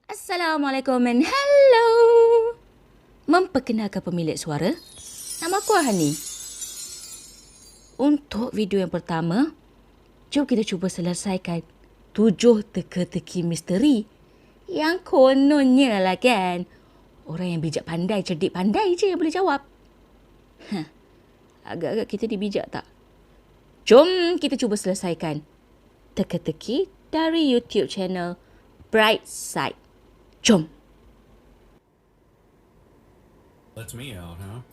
Assalamualaikum and hello. Memperkenalkan pemilik suara, nama aku Hunny. Untuk video yang pertama, jom kita cuba selesaikan 7 teka-teki misteri yang kononnya lah kan, orang yang bijak pandai, cerdik pandai je yang boleh jawab. Agak-agak kita dibijak tak? Jom kita cuba selesaikan teka-teki dari YouTube channel Bright Side. Jom. Lets me out, huh?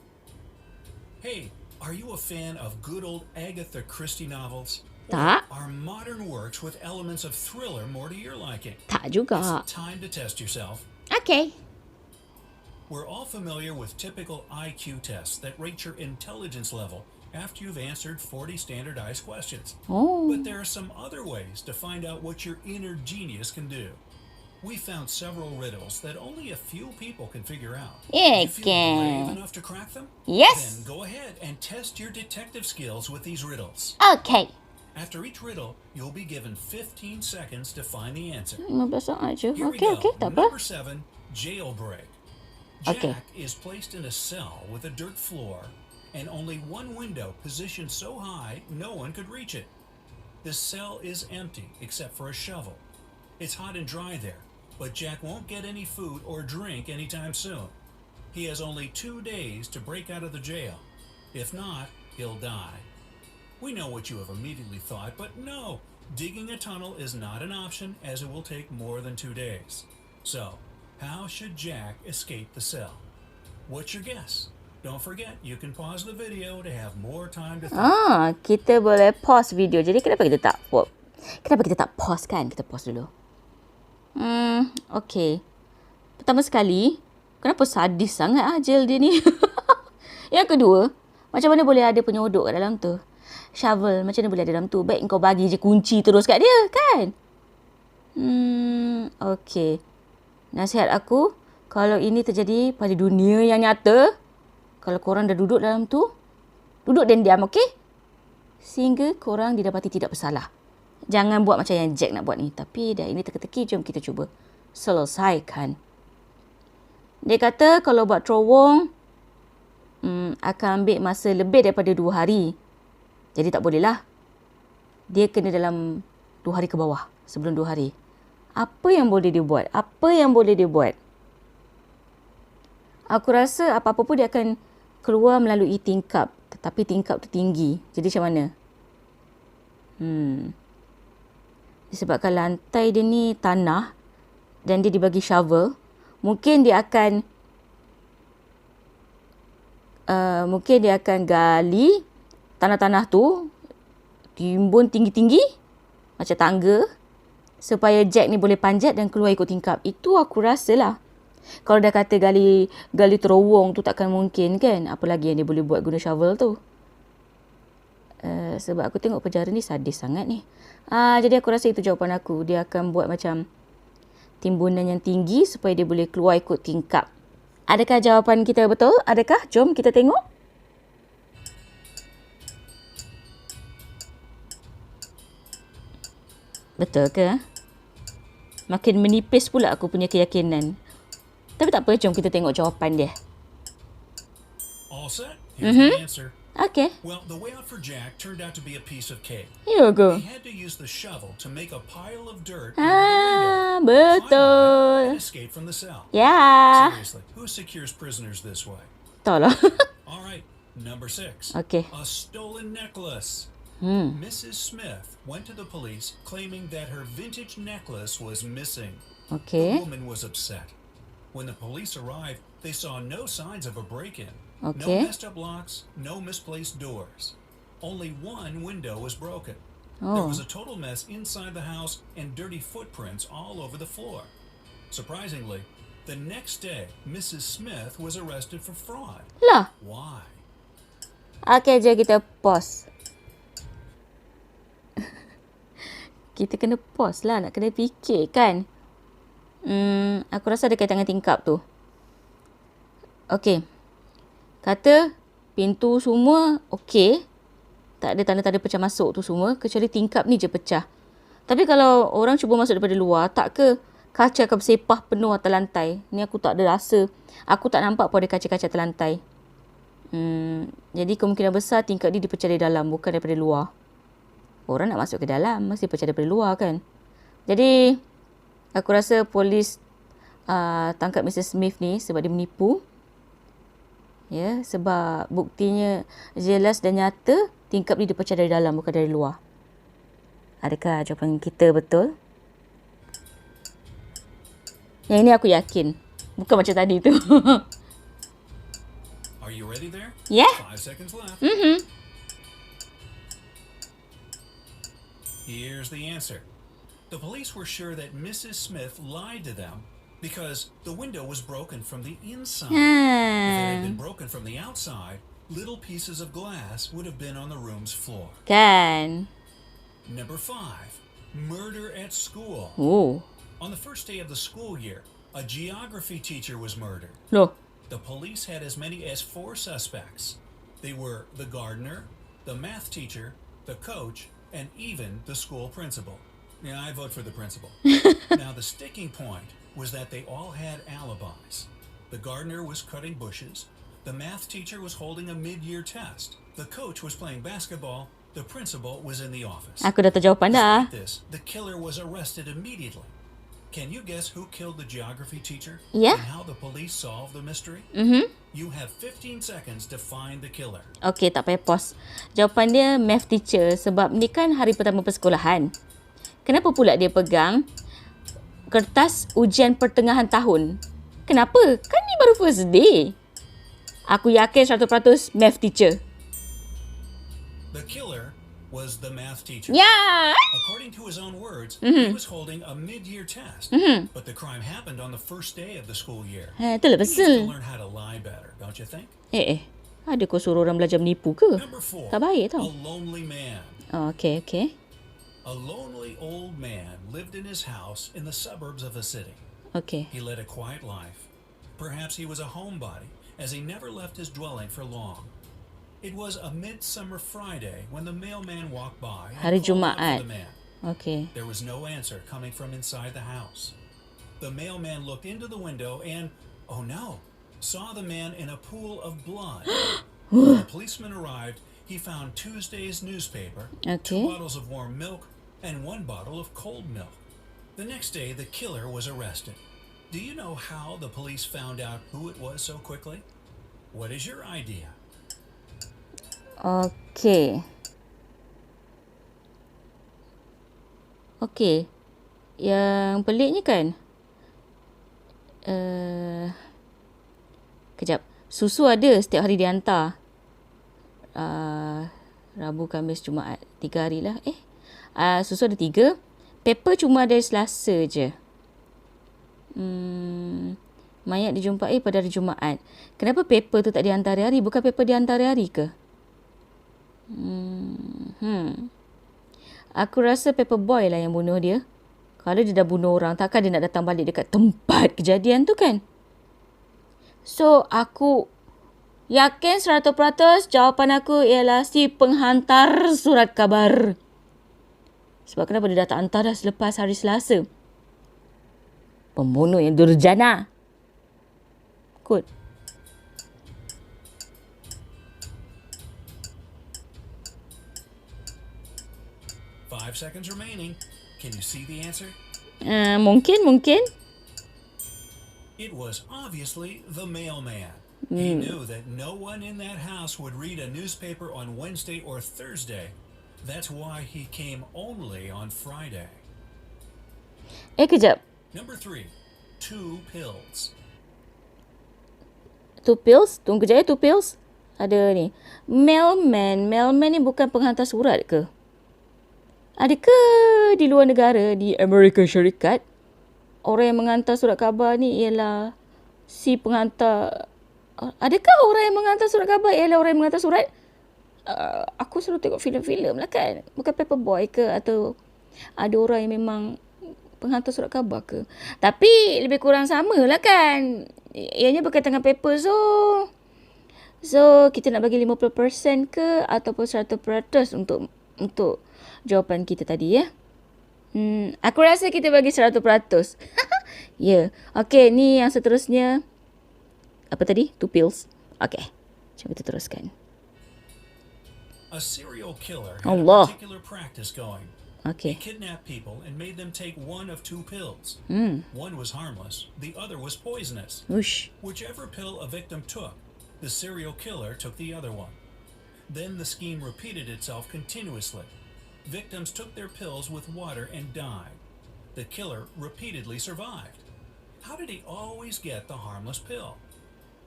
Hey, are you a fan of good old Agatha Christie novels? Tak. Or are modern works with elements of thriller more to your liking? Tak juga. It's time to test yourself. Okay. We're all familiar with typical IQ tests that rate your intelligence level after you've answered 40 standardized questions. Oh. But there are some other ways to find out what your inner genius can do. We found several riddles that only a few people can figure out. Yeah, You feel brave enough to crack them? Yes. Then go ahead and test your detective skills with these riddles. Okay. After each riddle, you'll be given 15 seconds to find the answer. 15 saat je. Here we Okay, go. tak apa. Number 7, jailbreak. Okay. Jack is placed in a cell with a dirt floor and only one window positioned so high no one could reach it. The cell is empty except for a shovel. It's hot and dry there, but Jack won't get any food or drink anytime soon. He has only 2 days to break out of the jail. If not, he'll die. We know what you have immediately thought, but no, digging a tunnel is not an option as it will take more than 2 days. So, how should Jack escape the cell? What's your guess? Don't forget, you can pause the video to have more time to think. Kita boleh pause video. Jadi kenapa kita tak pause kan? Kita pause dulu. Okay. Pertama sekali, kenapa sadis sangat jail dia ni? Yang kedua, macam mana boleh ada penyodok kat dalam tu? Shovel, macam mana boleh ada dalam tu? Baik kau bagi je kunci terus kat dia, kan? Okay. Nasihat aku, kalau ini terjadi pada dunia yang nyata, kalau korang dah duduk dalam tu, duduk dan diam, okay? Sehingga korang didapati tidak bersalah. Jangan buat macam yang Jack nak buat ni. Tapi dah ini teka-teki, jom kita cuba selesaikan. Dia kata kalau buat terowong, akan ambil masa lebih daripada 2 hari. Jadi tak bolehlah. Dia kena dalam 2 hari ke bawah. Sebelum 2 hari. Apa yang boleh dia buat? Aku rasa apa-apa pun dia akan keluar melalui tingkap. Tetapi tingkap tu tinggi. Jadi macam mana? Disebabkan lantai dia ni tanah dan dia dibagi shovel, mungkin dia akan gali tanah-tanah tu, timbun tinggi-tinggi macam tangga supaya Jack ni boleh panjat dan keluar ikut tingkap. Itu aku rasalah. Kalau dah kata gali terowong tu takkan mungkin kan? Apa lagi yang dia boleh buat guna shovel tu? Sebab aku tengok penjara ni sadis sangat ni. Jadi aku rasa itu jawapan aku. Dia akan buat macam timbunan yang tinggi supaya dia boleh keluar ikut tingkap. Adakah jawapan kita betul? Adakah? Jom kita tengok. Betul ke? Makin menipis pula aku punya keyakinan. Tapi tak apa, jom kita tengok jawapan dia. All set? Here's the answer. Okay. Well, the way out for Jack turned out to be a piece of cake. Here we go. He had to use the shovel to make a pile of dirt under the window, Betul. and escape from the cell. Ya. Seriously, who secures prisoners this way? Tolong. All right, number 6. Okay. A stolen necklace. Mrs. Smith went to the police claiming that her vintage necklace was missing. Okay. The woman was upset. When the police arrived, they saw no signs of a break-in. Okay. No messed up locks, no misplaced doors. Only one window was broken. There was a total mess inside the house and dirty footprints all over the floor. Surprisingly, the next day, Mrs. Smith was arrested for fraud. Lah. Why? Okay, jom kita pause. Kita kena pause lah. Nak kena fikir kan. Aku rasa ada kaitan dengan tingkap tu. Okay. Kata pintu semua okey. Tak ada tanda-tanda pecah masuk tu semua. Kecuali tingkap ni je pecah. Tapi kalau orang cuba masuk daripada luar, tak ke kaca akan bersepah penuh atas lantai. Ni aku tak ada rasa. Aku tak nampak pun ada kaca-kaca atas lantai. Jadi kemungkinan besar tingkap dia dipecah dari dalam, bukan daripada luar. Orang nak masuk ke dalam, mesti pecah daripada luar kan. Jadi, aku rasa polis tangkap Mr. Smith ni sebab dia menipu. Ya, sebab buktinya jelas dan nyata tingkap dia dipecah dari dalam, bukan dari luar. Adakah jawapan kita betul? Yang ini aku yakin. Bukan macam tadi tu. Are you ready there? Yeah. 5 seconds left. Mm-hmm. Here's the answer. The police were sure that Mrs. Smith lied to them because the window was broken from the inside. If it had been broken from the outside, little pieces of glass would have been on the room's floor. Kan. Number 5, murder at school. Oh. On the first day of the school year, a geography teacher was murdered. Loh. The police had as many as 4 suspects. They were the gardener, the math teacher, the coach, and even the school principal. Yeah, I vote for the principal. Now, the sticking point was that they all had alibis. The gardener was cutting bushes. The math teacher was holding a mid-year test. The coach was playing basketball. The principal was in the office. Aku dah tahu jawapan dah. Despite this, the killer was arrested immediately. Can you guess who killed the geography teacher? Yeah. And how the police solved the mystery? You have 15 seconds to find the killer. Okey, tak payah pause. Jawapan dia math teacher sebab ni kan hari pertama persekolahan. Kenapa pula dia pegang kertas ujian pertengahan tahun? Kenapa? Kan ni baru first day. Aku yakin 100% math teacher. The killer was the math teacher. Ya. According to his own words, he was holding a mid-year test. But the crime happened on the first day of the school year. Itulah He needs to pasal. learn how to lie better, don't you think? Ada kau suruh orang belajar menipu ke? Number 4, Tak baik a tau. lonely man. Oh, okey. A lonely old man lived in his house in the suburbs of a city. Okey. He led a quiet life. Perhaps he was a homebody, as he never left his dwelling for long. It was a midsummer Friday when the mailman walked by and Hari called out Jumaat. for the man. Okey. There was no answer coming from inside the house. The mailman looked into the window and, oh no, saw the man in a pool of blood. When the policeman arrived, he found Tuesday's newspaper, 2 Okay. bottles of warm milk, and 1 bottle of cold milk. The next day, the killer was arrested. Do you know how the police found out who it was so quickly? What is your idea? Okey. Yang peliknya kan, kejap. Susu ada setiap hari dihantar. Rabu, Khamis, Jumaat. 3 hari lah. Susu ada 3. Paper cuma ada Selasa je. Mayat dijumpai pada hari Jumaat. Kenapa paper tu tak dihantar hari-hari? Bukan paper dihantar hari-hari ke? Aku rasa paper boy lah yang bunuh dia. Kalau dia dah bunuh orang, takkan dia nak datang balik dekat tempat kejadian tu kan? So, aku yakin 100% jawapan aku ialah si penghantar surat khabar. Sebab kenapa dia dah tak hantar dah selepas hari Selasa? Pembunuh yang durjana. Kot. 5 seconds remaining. Can you see the answer? Mungkin. It was obviously the mailman. He knew that no one in that house would read a newspaper on Wednesday or Thursday. That's why he came only on Friday. Kejap. Number 3, 2 pills. 2 pills? Tunggu kejap 2 pills. Ada ni. Mailman. Mailman ni bukan penghantar surat ke? Adakah di luar negara, di Amerika Syarikat, orang yang menghantar surat khabar ni ialah si penghantar... Adakah orang yang menghantar surat khabar ialah orang yang menghantar surat? Aku selalu tengok filem-filem lah kan. Bukan paperboy ke, atau ada orang yang memang penghantar surat khabar ke. Tapi lebih kurang sama lah kan. Ianya berkaitan dengan paper, so kita nak bagi 50% ke ataupun 100% untuk jawapan kita tadi ya. Aku rasa kita bagi 100%. Ya. Okey, ni yang seterusnya. Apa tadi? 2 pills. Okey. Cuba kita teruskan. A serial killer had Allah. a particular practice going. Okey. He kidnapped people and made them take one of 2 pills. One was harmless, the other was poisonous. Ush. Whichever pill a victim took, the serial killer took the other one. Then the scheme repeated itself continuously. Victims took their pills with water and died. The killer repeatedly survived. How did he always get the harmless pill?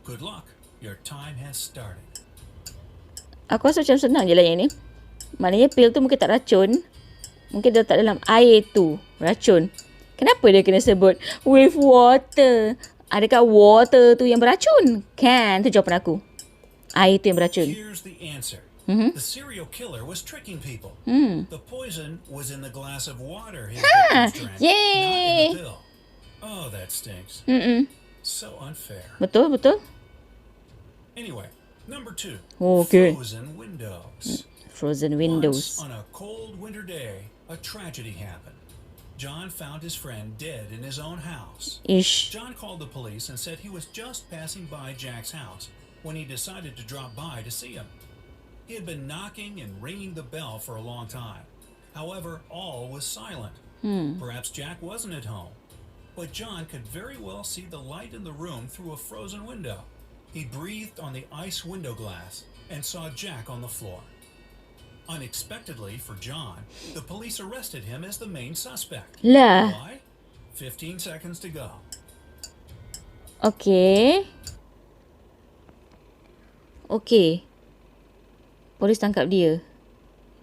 Good luck. Your time has started. Aku rasa macam senang je lah yang ni. Maknanya pil tu mungkin tak racun. Mungkin dia letak dalam air tu racun. Kenapa dia kena sebut with water? Adakah water tu yang beracun? Kan? Tu jawapan aku. Air tu yang beracun. Here's the answer. The serial killer was tricking people. The poison was in the glass of water his victims drank, Yay! not in the pill. Oh, that stinks. So unfair. Betul, betul. Anyway, number 2. Okay. Frozen windows. Frozen Once, windows. on a cold winter day, a tragedy happened. John found his friend dead in his own house. Ish. John called the police and said he was just passing by Jack's house when he decided to drop by to see him. He had been knocking and ringing the bell for a long time. However, all was silent. Perhaps Jack wasn't at home. But John could very well see the light in the room through a frozen window. He breathed on the ice window glass and saw Jack on the floor. Unexpectedly for John, the police arrested him as the main suspect. Lah. Why? 15 seconds to go. Okey. Okey. Polis tangkap dia.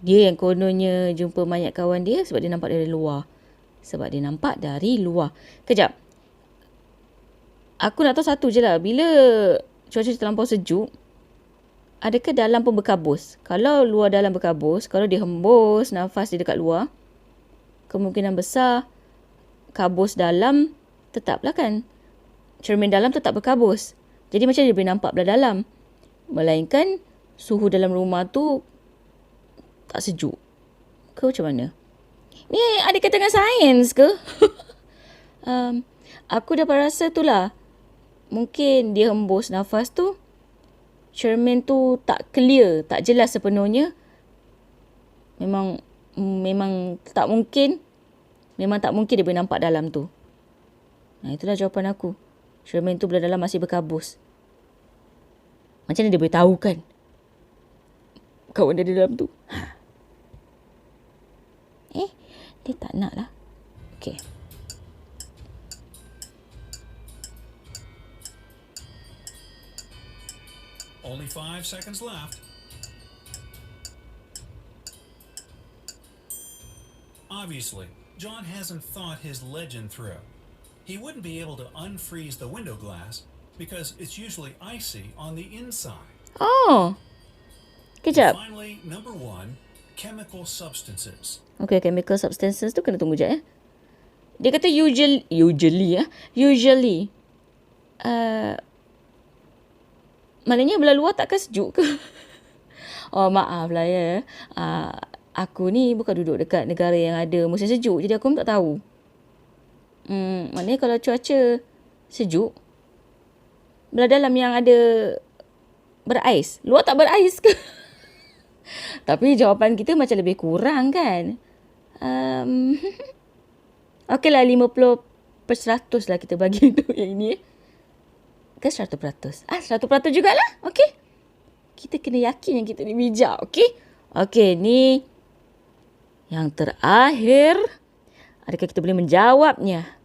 Dia yang kononnya jumpa mayat kawan dia sebab dia nampak dari luar. Sebab dia nampak dari luar. Kejap. Aku nak tahu satu je lah. Bila cuaca terlampau sejuk, adakah dalam pun berkabus? Kalau luar dalam berkabus, kalau dia hembus nafas dia dekat luar, kemungkinan besar kabus dalam tetaplah kan. Cermin dalam tetap berkabus. Jadi macam dia boleh nampak belah dalam. Melainkan suhu dalam rumah tu tak sejuk. Ke macam mana? Ni ada kaitan dengan sains ke? Aku dapat rasa tu lah. Mungkin dia hembus nafas tu, cermin tu tak clear, tak jelas sepenuhnya. Memang tak mungkin. Memang tak mungkin dia boleh nampak dalam tu. Nah, itulah jawapan aku. Cermin tu belah dalam masih berkabus. Macam mana dia boleh tahu kan? Kawan dia di dalam tu. Dia tak nak lah. Okay. Only 5 seconds left. Obviously, John hasn't thought his legend through. He wouldn't be able to unfreeze the window glass because it's usually icy on the inside. Oh. Kejap. Finally, number 1, chemical substances. Okay, chemical substances tu kena tunggu je. Dia kata usually. Maknanya belah luar takkan sejuk ke? Oh, maaf lah ya. Aku ni bukan duduk dekat negara yang ada musim sejuk. Jadi aku pun tak tahu. Maknanya kalau cuaca sejuk, belah dalam yang ada berais. Luar tak berais ke? Tapi jawapan kita macam lebih kurang kan? Okey lah, 50% lah kita bagi untuk yang ini. Ke 100%? 100% jugalah. Okey. Kita kena yakin yang kita ni bijak. Okey. Okey, ni yang terakhir. Adakah kita boleh menjawabnya?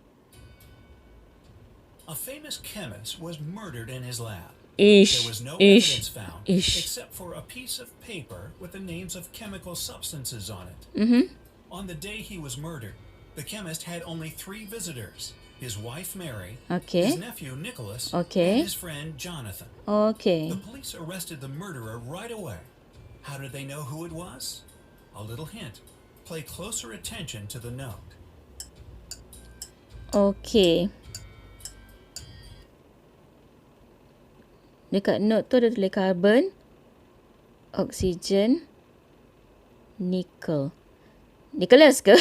A famous chemist was murdered in his lab. Ish. There was no evidence found Ish. except for a piece of paper with the names of chemical substances on it. On the day he was murdered, the chemist had only 3 visitors. His wife Mary, Okay. his nephew Nicholas, Okay. and his friend Jonathan. Okay. The police arrested the murderer right away. How did they know who it was? A little hint. Pay closer attention to the note. Okay. Dekat note tu ada tulis carbon, oksigen, nickel. Nicholas ke?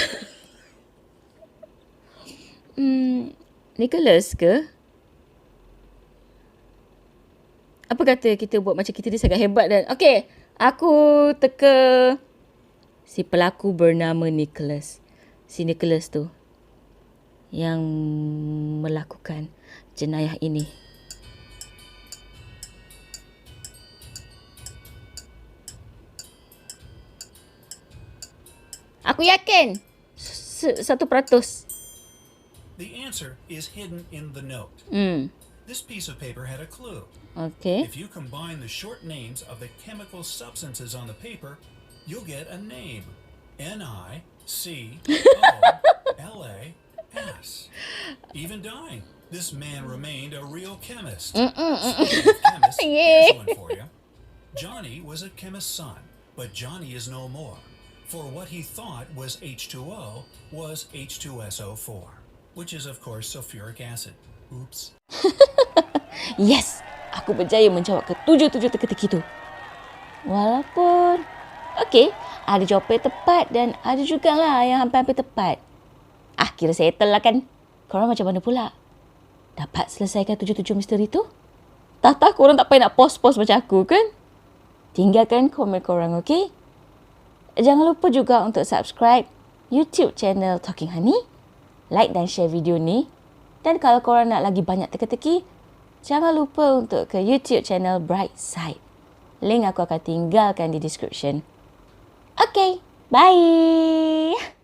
Nicholas ke? Apa kata kita buat macam kita ni sangat hebat dan... Okey, aku teka si pelaku bernama Nicholas. Si Nicholas tu yang melakukan jenayah ini. Aku yakin 1%. The answer is hidden in the note. This piece of paper had a clue. Okay. If you combine the short names of the chemical substances on the paper, you'll get a name. Nicholas. Even dying, this man remained a real chemist. Speaking of chemists, here's one for you. Johnny was a chemist's son, but Johnny is no more. For what he thought was H2O was H2SO4, which is of course sulfuric acid. Oops. Yes, aku berjaya menjawab ke 7 teka-teki tu. Walaupun, okey, ada jawapan yang tepat dan ada jugalah yang hampir-hampir tepat. Kira settle lah kan. Korang macam mana pula? Dapat selesaikan 7 misteri tu? Tak korang tak payah nak pause-pause macam aku kan? Tinggalkan komen korang, okey? Jangan lupa juga untuk subscribe YouTube channel Talking Hunny, like dan share video ni. Dan kalau korang nak lagi banyak teka-teki, jangan lupa untuk ke YouTube channel Bright Side. Link aku akan tinggalkan di description. Okay, bye!